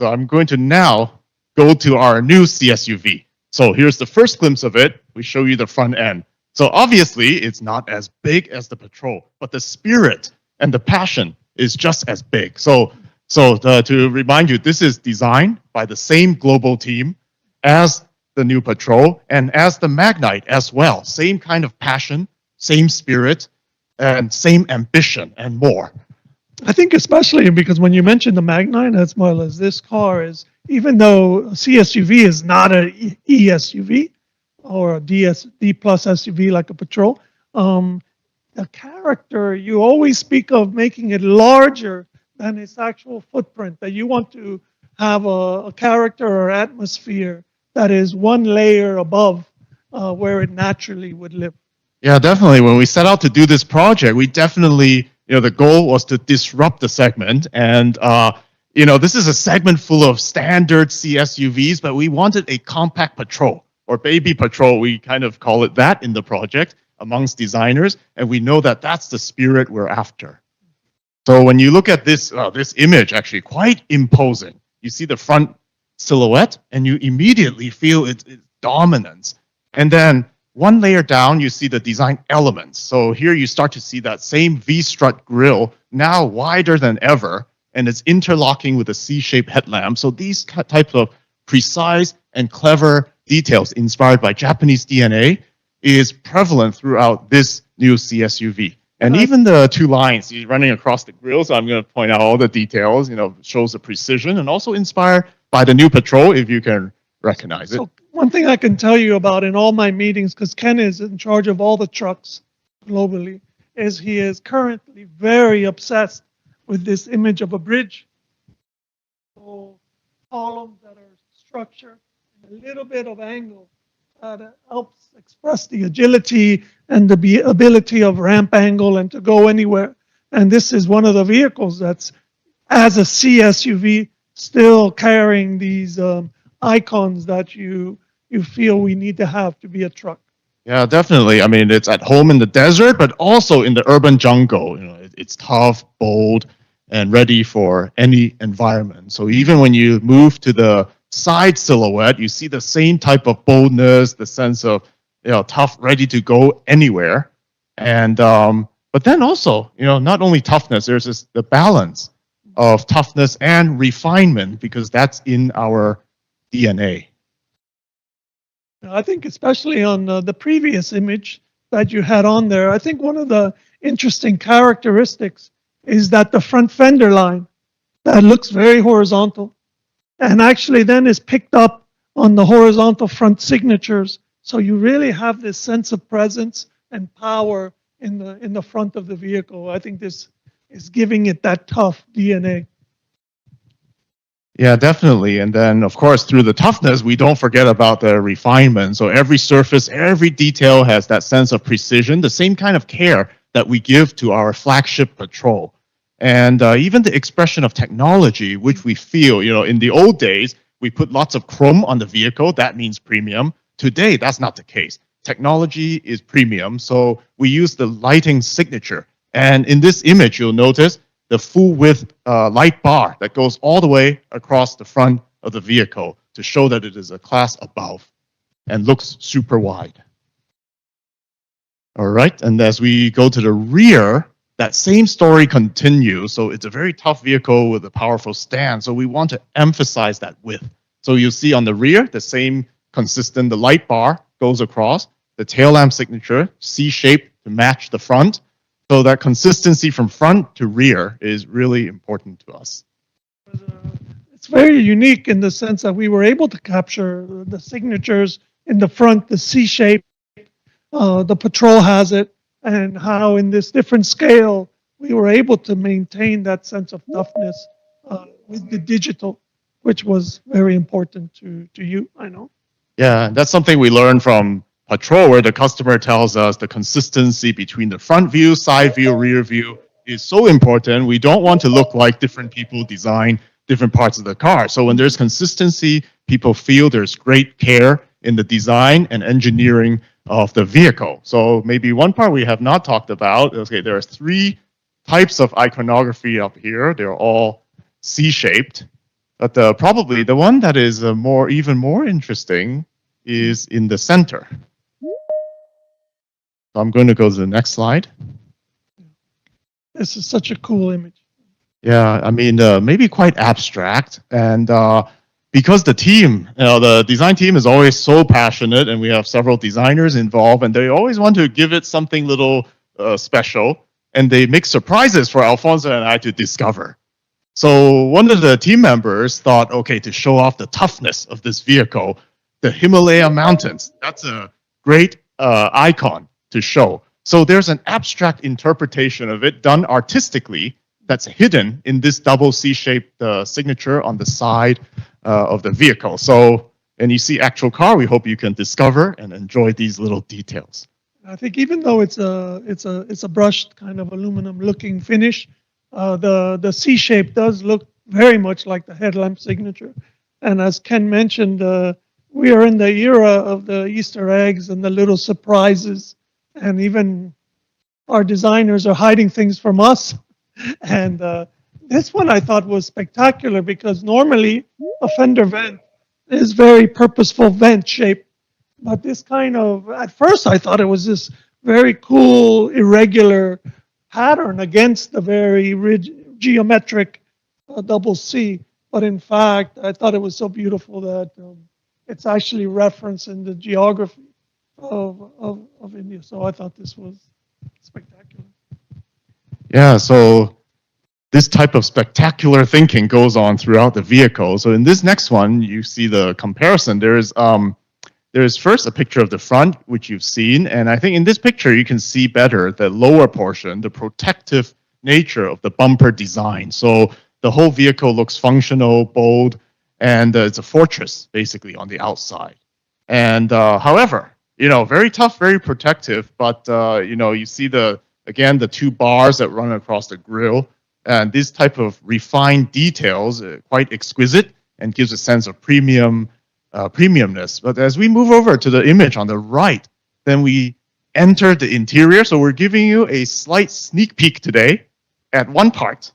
So I'm going to now go to our new CSUV. So here's the first glimpse of it. We show you the front end. So obviously it's not as big as the Patrol, but the spirit and the passion is just as big. So to remind you, this is designed by the same global team as the new Patrol and as the Magnite as well. Same kind of passion, same spirit, and same ambition and more. I think especially because when you mentioned the Magnite as well as this car is, even though CSUV is not a ESUV or a D plus SUV like a Patrol, the character, you always speak of making it larger than its actual footprint, that you want to have a character or atmosphere that is one layer above where it naturally would live. Yeah, definitely. When we set out to do this project, we definitely, the goal was to disrupt the segment. And, this is a segment full of standard CSUVs, but we wanted a compact Patrol or baby Patrol. We kind of call it that in the project amongst designers. And we know that that's the spirit we're after. So when you look at this image, actually quite imposing. You see the front silhouette and you immediately feel its dominance. And then one layer down, you see the design elements. So here you start to see that same V-strut grille, now wider than ever, and it's interlocking with a C-shaped headlamp. So these types of precise and clever details inspired by Japanese DNA is prevalent throughout this new CSUV. And even the two lines running across the grille, so I'm going to point out all the details, shows the precision and also inspired by the new Patrol, if you can recognize it. So one thing I can tell you about in all my meetings, because Ken is in charge of all the trucks globally, is he is currently very obsessed with this image of a bridge. So columns that are structured and a little bit of angle that helps express the agility and the ability of ramp angle and to go anywhere. And this is one of the vehicles that's, as a CSUV, still carrying these icons that you feel we need to have to be a truck. Yeah, definitely. I mean, it's at home in the desert, but also in the urban jungle. It's tough, bold, and ready for any environment. So even when you move to the side silhouette, you see the same type of boldness, the sense of tough, ready to go anywhere. And but then also, not only toughness, there's the balance of toughness and refinement, because that's in our DNA. I think especially on the previous image that you had on there, I think one of the interesting characteristics is that the front fender line that looks very horizontal and actually then is picked up on the horizontal front signatures. So you really have this sense of presence and power in the front of the vehicle. I think this is giving it that tough DNA. Yeah, definitely. And then, of course, through the toughness, we don't forget about the refinement. So every surface, every detail has that sense of precision, the same kind of care that we give to our flagship Patrol. And even the expression of technology, which we feel, in the old days, we put lots of chrome on the vehicle. That means premium. Today, that's not the case. Technology is premium. So we use the lighting signature. And in this image, you'll notice the full width light bar that goes all the way across the front of the vehicle to show that it is a class above and looks super wide. All right, and as we go to the rear, that same story continues. So it's a very tough vehicle with a powerful stand. So we want to emphasize that width. So you see on the rear, the same consistent, the light bar goes across, the tail lamp signature, C-shaped to match the front. So that consistency from front to rear is really important to us. It's very unique in the sense that we were able to capture the signatures in the front, the C shape, the Patrol has it, and how in this different scale we were able to maintain that sense of toughness with the digital, which was very important to you, I know. Yeah, that's something we learned from Patrol, where the customer tells us the consistency between the front view, side view, rear view is so important. We don't want to look like different people design different parts of the car. So when there's consistency, people feel there's great care in the design and engineering of the vehicle. So maybe one part we have not talked about, okay, there are 3 types of iconography up here. They're all C-shaped. But probably the one that is even more interesting is in the center. So I'm going to go to the next slide. This is such a cool image. Yeah, I mean, maybe quite abstract. And because the team, the design team is always so passionate, and we have several designers involved, and they always want to give it something little special, and they make surprises for Alfonso and I to discover. So one of the team members thought, okay, to show off the toughness of this vehicle, the Himalaya mountains, that's a great icon to show. So there's an abstract interpretation of it done artistically that's hidden in this double C-shaped signature on the side of the vehicle. So, and you see actual car, we hope you can discover and enjoy these little details. I think even though it's a brushed kind of aluminum looking finish, the C shape does look very much like the headlamp signature. And as Ken mentioned, we are in the era of the Easter eggs and the little surprises, and even our designers are hiding things from us. And this one I thought was spectacular because normally a fender vent is very purposeful vent shape. But this kind of, at first I thought it was this very cool, irregular pattern against the very geometric double C. But in fact, I thought it was so beautiful that it's actually referenced in the geography of India. So I thought this was spectacular. Yeah, so this type of spectacular thinking goes on throughout the vehicle. So in this next one, you see the comparison. There's first a picture of the front, which you've seen, and I think in this picture you can see better the lower portion, the protective nature of the bumper design. So the whole vehicle looks functional, bold, and it's a fortress basically on the outside. And however, very tough, very protective, but you see the two bars that run across the grille, and this type of refined details, quite exquisite, and gives a sense of premiumness. But as we move over to the image on the right, then we enter the interior. So we're giving you a slight sneak peek today at one part.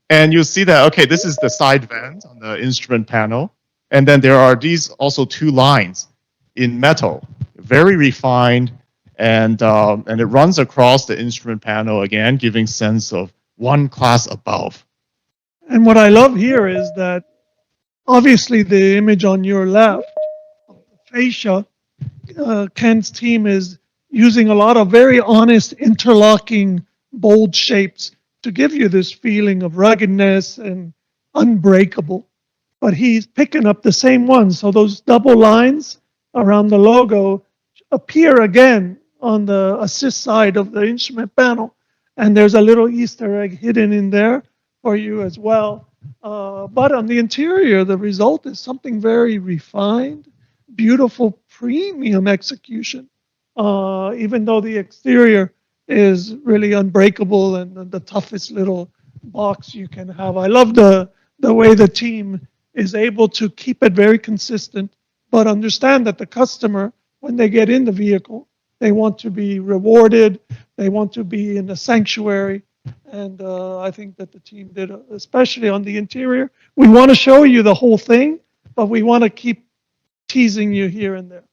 And you'll see that, okay, this is the side vent on the instrument panel. And then there are these also two lines in metal, very refined, and it runs across the instrument panel again, giving sense of one class above. And what I love here is that obviously the image on your left, the fascia, Ken's team is using a lot of very honest interlocking bold shapes to give you this feeling of ruggedness and unbreakable. But he's picking up the same ones. So those double lines around the logo appear again on the assist side of the instrument panel. And there's a little Easter egg hidden in there for you as well. But on the interior, the result is something very refined, beautiful, premium execution. Even though the exterior is really unbreakable and the toughest little box you can have. I love the way the team is able to keep it very consistent, but understand that the customer, when they get in the vehicle, they want to be rewarded, they want to be in a sanctuary, and I think that the team did, especially on the interior. We want to show you the whole thing, but we want to keep teasing you here and there.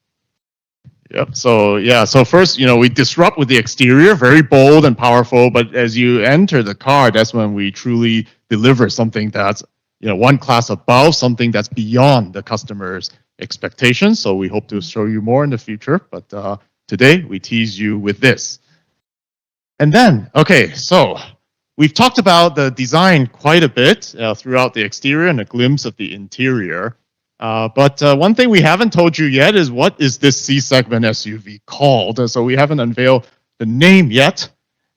Yep. So first, we disrupt with the exterior, very bold and powerful. But as you enter the car, that's when we truly deliver something that's, one class above, something that's beyond the customer's expectations. So we hope to show you more in the future. But today we tease you with this. And then, okay, so we've talked about the design quite a bit throughout the exterior and a glimpse of the interior. But one thing we haven't told you yet is what is this C-segment SUV called? So we haven't unveiled the name yet.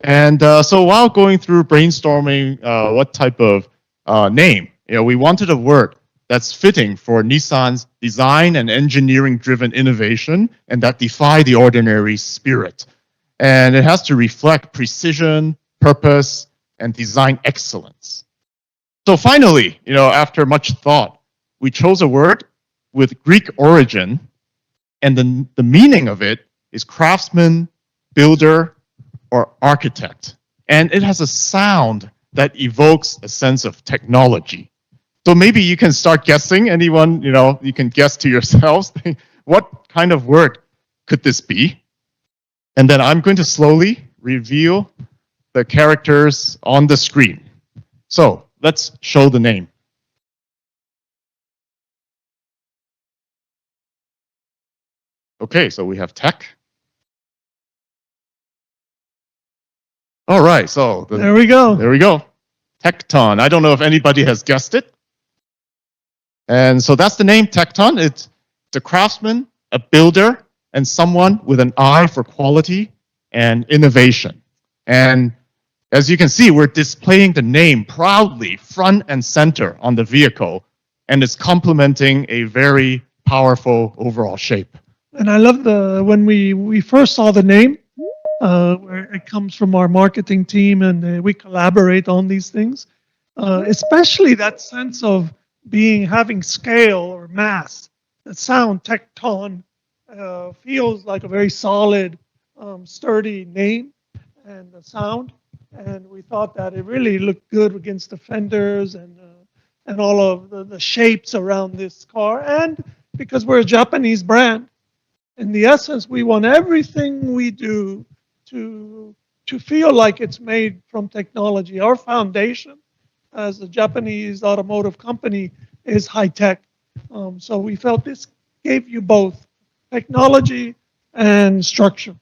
And so while going through brainstorming what type of name, we wanted a word that's fitting for Nissan's design and engineering-driven innovation and that defy the ordinary spirit. And it has to reflect precision, purpose, and design excellence. So finally, after much thought, we chose a word with Greek origin, and the meaning of it is craftsman, builder, or architect. And it has a sound that evokes a sense of technology. So maybe you can start guessing. Anyone, you can guess to yourselves, what kind of word could this be? And then I'm going to slowly reveal the characters on the screen. So let's show the name. Okay, so we have tech. All right, so There we go. There we go. Tekton. I don't know if anybody has guessed it. And so that's the name, Tekton. It's a craftsman, a builder, and someone with an eye for quality and innovation. And as you can see, we're displaying the name proudly front and center on the vehicle, and it's complementing a very powerful overall shape. And I love when we first saw the name, where it comes from our marketing team, and we collaborate on these things. Especially that sense of having scale or mass. The sound Tekton feels like a very solid, sturdy name and the sound. And we thought that it really looked good against the fenders and all of the shapes around this car. And because we're a Japanese brand, in the essence, we want everything we do to feel like it's made from technology. Our foundation as a Japanese automotive company is high tech. So we felt this gave you both technology and structure.